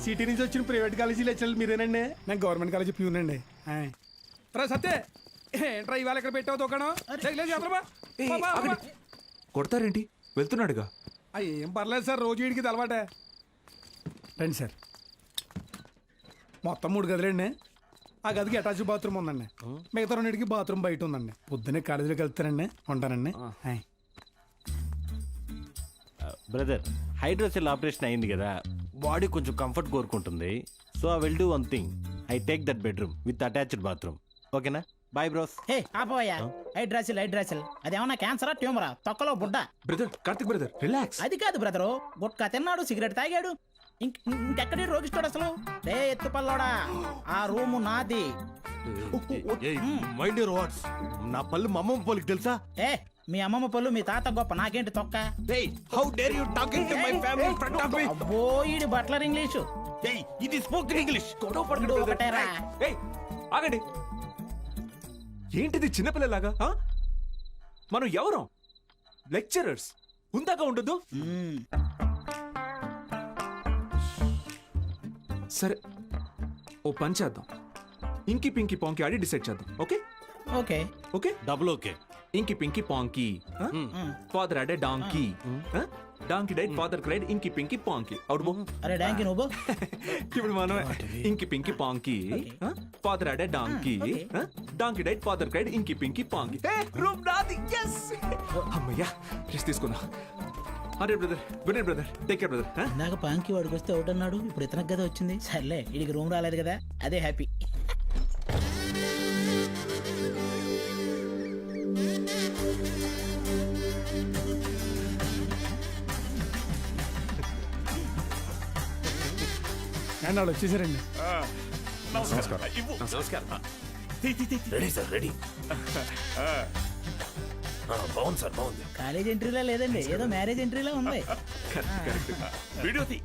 City నుంచి వచ్చిన private college lecturer మీరేనండి? నేను గవర్నమెంట్ కాలేజీ ప్యూనండి. రా సత్తే, ఏంట్రా ఇవాళ ఇక్కడ పెట్టావు దుకాణం? కొడతారేంటి? వెళ్తున్నాడుగా. ఏం పర్లేదు సార్, రోజు వీడికి ఇది అలవాటే. రండి సార్. మొత్తం 3 గదులండి. ఆ గదికి అటాచ్ బాత్రూమ్ ఉందండి. మిగతా 2కి బాత్రూమ్ బయట ఉందండి. పొద్దున్నే కాలేజీలోకి వెళ్తానండి. ఉంటానండి. బ్రదర్, హైడ్రోసెల్ ఆపరేషన్ అయింది కదా, బాడీ కొంచెం కంఫర్ట్ కోరుకుంటుంది. So I will do one thing, I take that bedroom with attached bathroom. ఓకేనా? Bye bros. హే ఆపోయా, హైడ్రాసిల్ అదేమన్నా క్యాన్సరా ట్యూమరా? తొక్కలో బుడ్డ. Brother, Karthik brother, relax. అది కాదు బ్రదరు, గుట్కా తిన్నాడు, సిగరెట్ తాగాడు, ఇంకెక్కడి రోగిస్తాడు అసలు. రే ఎత్తు పల్లోడా, ఆ రూము నాది. Mind your words. నా పళ్ళు మా అమ్మమ్మ పోలికి తెలుసా? ఏ మీ అమ్మమ్మ పళ్ళు మీ తాత గొప్ప, నాకేంటి తొక్క? How dare you talking to my family in front of me? అబ్బో ఈడి బట్లర్ ఇంగ్లీషు. ఇది స్పోకెన్ ఇంగ్లీష్. ఒకటేరా. ఆగండి, ఏంటిది చిన్నపిల్లలాగా? మనం ఎవరం? లెక్చరర్స్. ఉందాక ఉండదు. సరే, ఓ పని చేద్దాం. ఇంకి పింకి పాంకి ఆడి డిసైడ్ చేద్దాం. Okay okay okay, double okay. Inky pinky ponky. Father had a donkey. Donkey died, father cried, inky pinky పాంకి. Out బో. అరే డాంకీ నువ్వు. ఇప్పుడు మనం inky pinky ponky. Father had a donkey. Donkey died, father cried, inky pinky ponky. Room నాది. yes. అమ్మయ్యా, rest తీసుకుందాం. అరే brother, good night brother, take care brother. ఇందాక పాంకి వాడికి వస్తే ఒకటి అన్నాడు, ఇప్పుడు ఇతనికి కదా వచ్చింది. సర్లే, వీడికి రూమ్ రాలేదు కదా, అదే హ్యాపీ. అండ్ వాళ్ళు వచ్చేసారండి. Ready sir, ready. బాగుంది సార్, బాగుంది. కాలేజ్ ఎంట్రీలా లేదండి, ఏదో మ్యారేజ్ ఎంట్రీలా ఉంది. వీడియో తీ.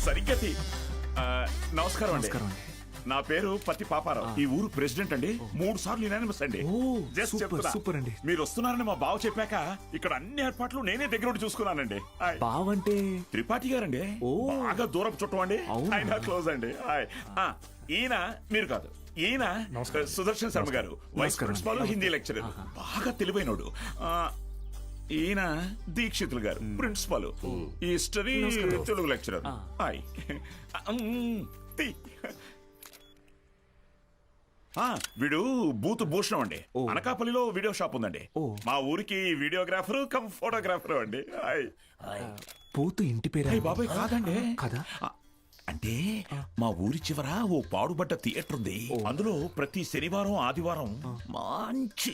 సరిగ్గా తీ. నమస్కారం అండి. నమస్కారం అండి. నా పేరు పత్తి పాపారావు. ఈ ఊరు ప్రెసిడెంట్ అండి. 3 సార్లు యునానిమస్ అండి. జస్ట్ చెప్తున్నా. సూపర్ అండి. మీరు వస్తున్నారని మా బావ చెప్పాక ఇక్కడ అన్ని ఏర్పాట్లు నేనే దగ్గర ఉండి చూసుకున్నానండి. బావంటే త్రిపాఠి గారండి. బాగా దూరపు చుట్టం అండి. ఆయన క్లోజ్ అండి. ఈయన మీరు కాదు, ఈయన సుదర్శన్ శర్మ గారు, వైస్ ప్రిన్సిపాల్, హిందీ లెక్చరర్, బాగా తెలివైనడు. ఈయన దీక్షితులు గారు, ప్రిన్సిపాల్, హిస్టరీ తెలుగు లెక్చరర్. వీడు బూత్ భూషణం అండి. అనకాపల్లిలో వీడియో షాప్ ఉందండి. మా ఊరికి వీడియోగ్రాఫర్ కమ్ ఫోటోగ్రాఫర్ అండి. పోతు ఇంటి పేరు బాబాయ్ కాదండి. కదా, అంటే మా ఊరి చివర ఓ పాడుబడ్డ థియేటర్ ఉంది. అందులో ప్రతి శనివారం ఆదివారం మంచి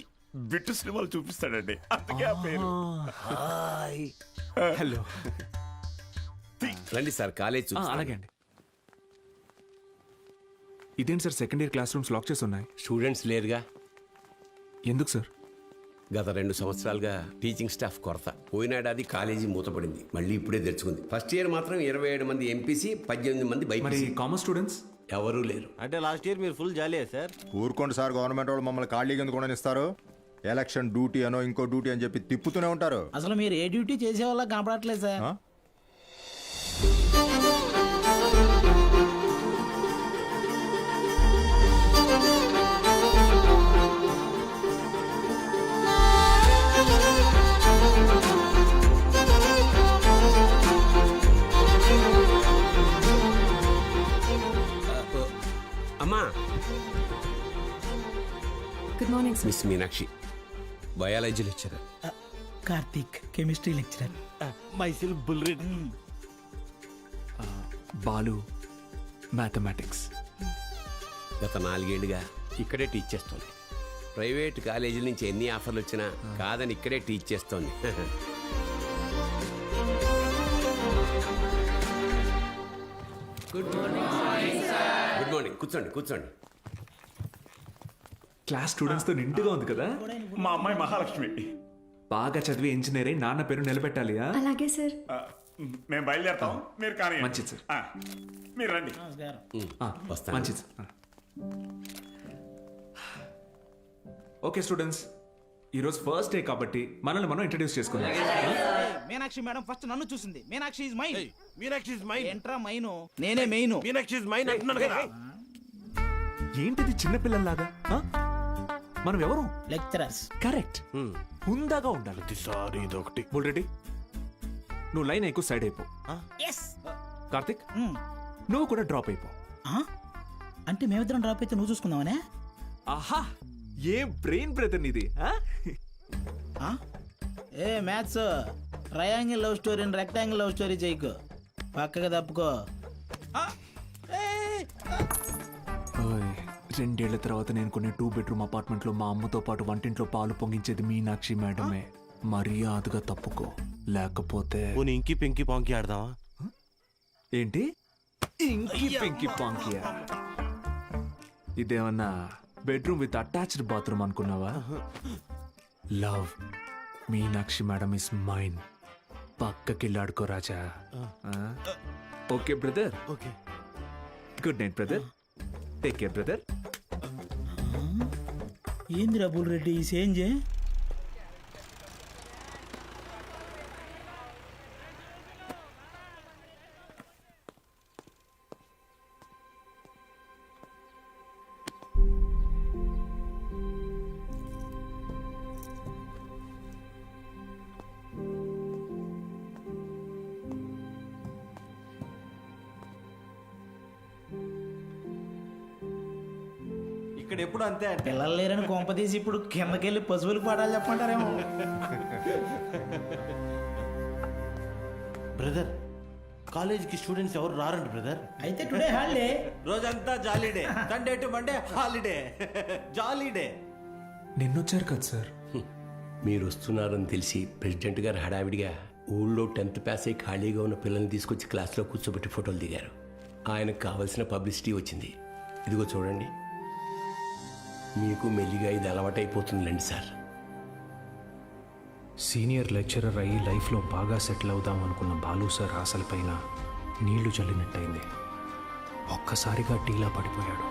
బిట్టు సినిమాలు చూపిస్తాడండి. అందుకే ఆ పేరు. హలో, రండి సార్, కాలేజ్. అలాగే అండి. ఇదేంటి sir, second year classroom lock చేసి ఉన్నాయి? స్టూడెంట్స్ లేరుగా. ఎందుకు సార్? గత 2 సంవత్సరాలుగా టీచింగ్ స్టాఫ్ కొరత. పోయినాడాది కాలేజీ మూతపడింది, మళ్ళీ ఇప్పుడే తెరుచుకుంది. ఫస్ట్ ఇయర్ మాత్రం 27 మంది ఎంపీసీ, 18 మంది బైపీసీ. కామర్స్ స్టూడెంట్స్ ఎవరూ లేరు. అంటే లాస్ట్ ఇయర్ మీరు ఫుల్ జాలీయా సార్? ఊరుకోండి సార్, గవర్నమెంట్ వాళ్ళు మమ్మల్ని ఖాళీగా ఎందుకు ఇస్తారు? ఎలక్షన్ డ్యూటీ అనో ఇంకో డ్యూటీ అని చెప్పి తిప్పుతూనే ఉంటారు. అసలు మీరు ఏ డ్యూటీ చేసే వాళ్ళ కనపడట్లేదు సార్. అమ్మా, good morning sir. Miss Meenakshi, biology lecturer. Karthik, chemistry lecturer. మైసిల్ బుల్రెడ్. బాలు, మ్యాథమెటిక్స్. గత 4 ఏళ్లుగా ఇక్కడే టీచ్ చేస్తోంది. ప్రైవేట్ కాలేజీల నుంచి ఎన్ని ఆఫర్లు వచ్చినా కాదని ఇక్కడే టీచ్ చేస్తోంది. Good morning. కూర్చోండి కూర్చోండి. క్లాస్ స్టూడెంట్స్ తో నిండుగా ఉంది కదా. మా అమ్మాయి మహాలక్ష్మి. బాగా చదివి ఇంజనీర్ అయి నాన్న పేరు నిలబెట్టాలి. అలాగే సార్. మేము బయలుదేరుతాం, మీరు కానీ. మంచిది సార్. మీరు రండి. వస్తాను. మంచిది సార్. ఓకే స్టూడెంట్స్, ఈరోజు ఫస్ట్ డే కాబట్టి మనల్ని మనం ఇంట్రడ్యూస్ చేసుకుందాం. మీనాక్షి మేడం ఫస్ట్ నన్ను చూసింది. Meenakshi is mine. Meenakshi is mine. ఎంట్రా మైను, నేనే మెయిన్. మీనాక్షి ఇస్ మైన్ అంటున్నాను కదా. ఏంటిది చిన్నపిల్లల్లాగా? ఆ? మనం ఎవరు? లెక్చరర్స్. కరెక్ట్. హుందాగా ఉండాలి. సారీ ఇదొకటి. బుల్రెడ్డి నువ్వు లైన్ ఎక్కువ సైడ్ అయిపో. ఎస్. కార్తిక్ నువ్వు కూడా డ్రాప్ అయిపో. అంటే మేమిద్దరం డ్రాప్ అయితే నువ్వు చూసుకుందామనే? ఆహా ఏం బ్రెయిన్ బ్రదర్ నీది. ఏ maths triangle love story rectangle love story చేయకు, పక్కగా తప్పుకో. ఓయ్, 2 ఏళ్ల తర్వాత నేను కొన్ని 2 బెడ్రూమ్ అపార్ట్మెంట్ లో మా అమ్మతో పాటు వంటింట్లో పాలు పొంగించేది మీనాక్షి మేడమే. మర్యాదగా తప్పుకో, లేకపోతే పోనీ ఇంకి పింకి పాంకి ఆడదామా? ఏంటి ఇంకి పింకి పాంకియా? ఇదేమన్నా బెడ్రూమ్ విత్ అటాచ్డ్ బాత్రూమ్ అనుకున్నావా? Love Meenakshi madam is mine. పక్కకిల్లాడుకో రాజా. Okay brother. Okay. Good night brother. Take care brother. ఏంది రబుల్ రెడ్డి ఈ సేంజ్? ఇక్కడ ఎప్పుడు అంతే అంటే పిల్లలు లేరని కొంపదీసి ఇప్పుడు కిందకెళ్ళి పశువులకు పాఠాలు చెప్పంటారేమో. బ్రదర్ కాలేజీకి స్టూడెంట్స్ ఎవరు రారండి బ్రదర్. అయితే టుడే హాలిడే. రోజంతా jolly day. Sunday to Monday holiday. Jolly day. నిన్నొచ్చారు కదా సార్. మీరు వస్తున్నారని తెలిసి ప్రెసిడెంట్ గారు హడావిడిగా ఊళ్ళో 10th పాస్ అయి ఖాళీగా ఉన్న పిల్లల్ని తీసుకొచ్చి క్లాస్లో కూర్చోబెట్టి ఫోటోలు దిగారు. ఆయనకు కావలసిన పబ్లిసిటీ వచ్చింది. ఇదిగో చూడండి, మీకు మెల్లిగా ఇది అలవాటైపోతుందిలేండి సార్. సీనియర్ లెక్చరర్ అయ్యి లైఫ్లో బాగా సెటిల్ అవుదాం అనుకున్న బాలు సార్ ఆశలపైన నీళ్లు చల్లినట్టయింది. ఒక్కసారిగా టీలా పడిపోయాడు.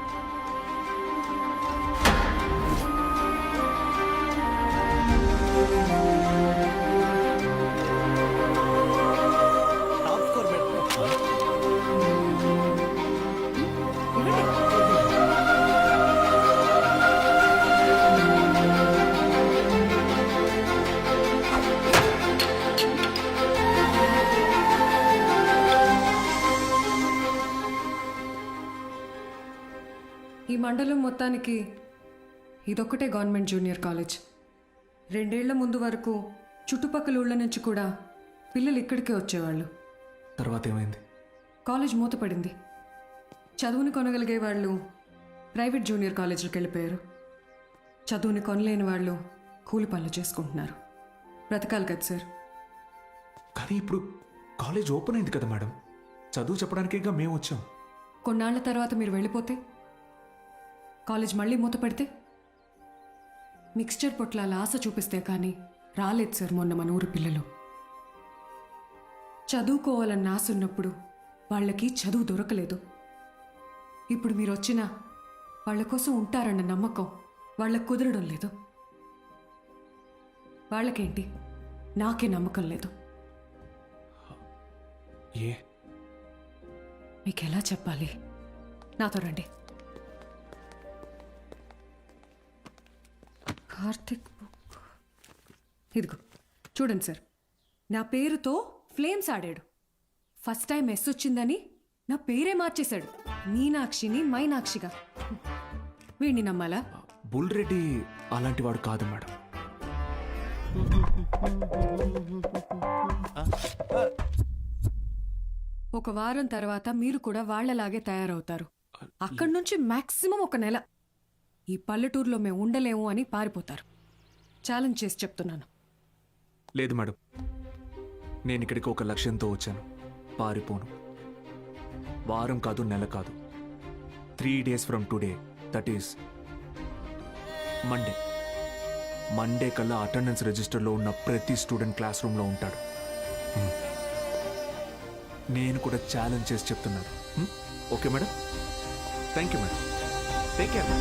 టాప్ స్కోర్ పెట్టు. ఈ మండలం మొత్తానికి ఇదొక్కటే గవర్నమెంట్ జూనియర్ కాలేజ్. 2 ఏళ్ల ముందు వరకు చుట్టుపక్కల ఊళ్ళ నుంచి కూడా పిల్లలు ఇక్కడికే వచ్చేవాళ్ళు. తర్వాత ఏమైంది? కాలేజ్ మూతపడింది. చదువుని కొనగలిగే వాళ్ళు ప్రైవేట్ జూనియర్ కాలేజీలకు వెళ్ళిపోయారు. చదువుని కొనలేని వాళ్ళు కూలి పనులు చేసుకుంటున్నారు. బ్రతకాలి కదా సార్. కానీ ఇప్పుడు కాలేజ్ ఓపెన్ అయింది కదా మేడం. చదువు చెప్పడానికేగా మేము వచ్చాం. కొన్నాళ్ల తర్వాత మీరు వెళ్ళిపోతే కాలేజ్ మళ్ళీ మూతపడితే మిక్స్చర్ పొట్లాల ఆశ చూపిస్తే కానీ రాలేదు సార్ మొన్న మన ఊరు పిల్లలు. చదువుకోవాలన్న ఆశ ఉన్నప్పుడు వాళ్ళకి చదువు దొరకలేదు. ఇప్పుడు మీరు వచ్చినా వాళ్ళ కోసం ఉంటారన్న నమ్మకం వాళ్ళకు కుదరడం లేదు. వాళ్ళకేంటి, నాకే నమ్మకం లేదు. ఏ మీకు ఎలా చెప్పాలి? నాతో రండి. కార్తిక్ బుక్ ఇదిగో చూడండి సార్. నా పేరుతో ఫ్లేమ్స్ ఆడాడు. ఫస్ట్ టైం ఎస్ వచ్చిందని నా పేరే మార్చేశాడు. మీనాక్షిని మైనాక్షిగా. వీడిని నమ్మాలా? బుల్రెడ్డి అలాంటి వాడు కాదు మేడం. ఒక వారం తర్వాత మీరు కూడా వాళ్లలాగే తయారవుతారు. అక్కడి నుంచి మాక్సిమం 1 నెల ఈ పల్లెటూరులో మేము ఉండలేము అని పారిపోతారు. ఛాలెంజ్ చేసి చెప్తున్నాను. లేదు మేడం, నేను ఇక్కడికి ఒక లక్ష్యంతో వచ్చాను. పారిపోను. వారం కాదు, నెల కాదు, 3 days from today, that is Monday కల్లా అటెండెన్స్ రిజిస్టర్లో ఉన్న ప్రతి స్టూడెంట్ క్లాస్ రూమ్లో ఉంటాడు. నేను కూడా ఛాలెంజ్ చేసి చెప్తున్నాను. Okay madam? Thank you madam. Take care.